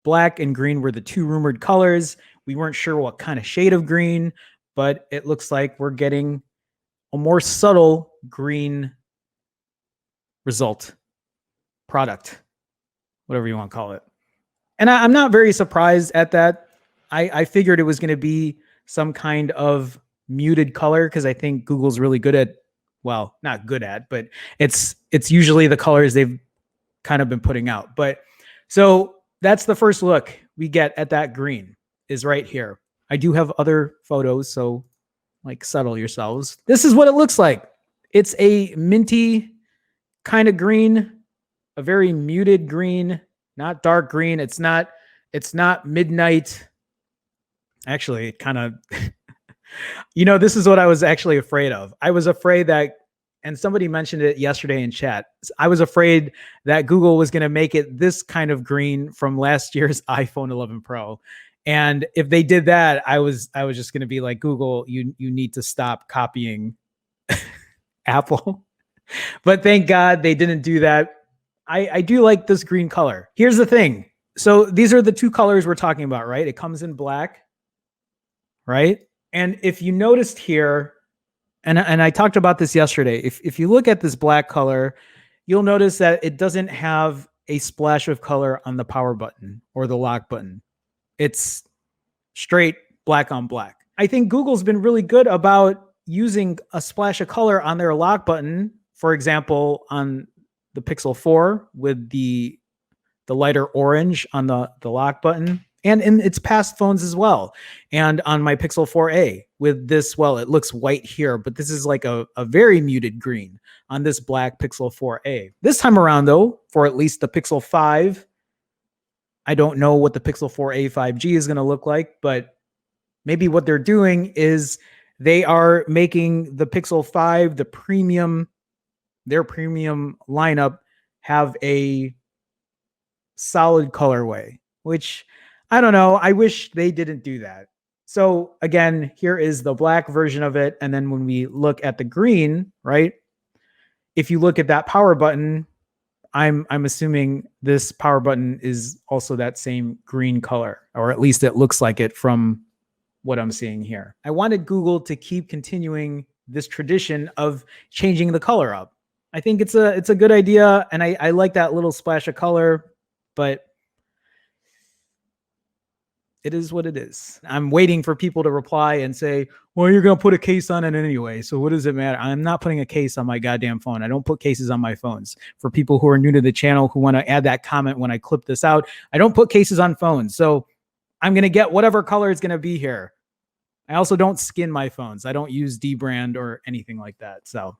black and green were the two rumored colors. We weren't sure what kind of shade of green, but it looks like we're getting a more subtle green result, product, whatever you want to call it. And I'm not very surprised at that. I figured it was going to be some kind of muted color because I think Google's really good at, well, not good at, but it's usually the colors they've kind of been putting out. But so that's the first look we get at that green is right here. I do have other photos, so like settle yourselves. This is what it looks like. It's a minty kind of green, a very muted green, not dark green. It's not midnight. Actually, it kind of, this is what I was actually afraid of. I was afraid that, and somebody mentioned it yesterday in chat, I was afraid that Google was going to make it this kind of green from last year's iPhone 11 Pro. And if they did that, I was just going to be like, Google, you need to stop copying Apple. But thank God they didn't do that. I do like this green color. Here's the thing. So these are the two colors we're talking about, right? It comes in black, right? And if you noticed here, and I talked about this yesterday, if you look at this black color, you'll notice that it doesn't have a splash of color on the power button or the lock button. It's straight black on black. I think Google's been really good about using a splash of color on their lock button. For example, on the Pixel 4 with the lighter orange on the lock button, and in its past phones as well. And on my Pixel 4a with this, well, it looks white here, but this is like a very muted green on this black Pixel 4a. This time around though, for at least the Pixel 5, I don't know what the Pixel 4a 5G is going to look like, but maybe what they're doing is they are making the Pixel 5, their premium lineup, have a solid colorway, which I don't know. I wish they didn't do that. So again, here is the black version of it. And then when we look at the green, right? If you look at that power button, I'm assuming this power button is also that same green color, or at least it looks like it from what I'm seeing here. I wanted Google to keep continuing this tradition of changing the color up. I think it's a good idea, and I like that little splash of color, but it is what it is. I'm waiting for people to reply and say, well, you're going to put a case on it anyway, so what does it matter? I'm not putting a case on my goddamn phone. I don't put cases on my phones. For people who are new to the channel who want to add that comment when I clip this out, I don't put cases on phones. So I'm going to get whatever color is going to be here. I also don't skin my phones. I don't use dbrand or anything like that. So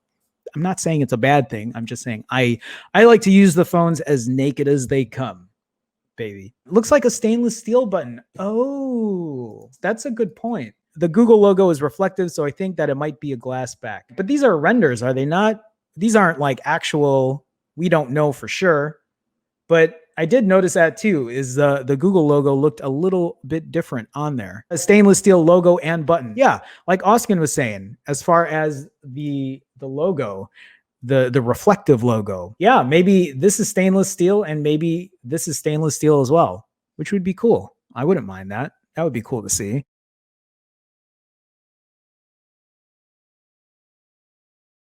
I'm not saying it's a bad thing. I'm just saying I like to use the phones as naked as they come. Baby. It looks like a stainless steel button. Oh, that's a good point. The Google logo is reflective, so I think that it might be a glass back. But these are renders, are they not? These aren't like actual, we don't know for sure. But I did notice that too, is the Google logo looked a little bit different on there. A stainless steel logo and button. Yeah, like Austin was saying, as far as the logo, the reflective logo. Yeah, maybe this is stainless steel and maybe this is stainless steel as well, which would be cool. I wouldn't mind that. That would be cool to see.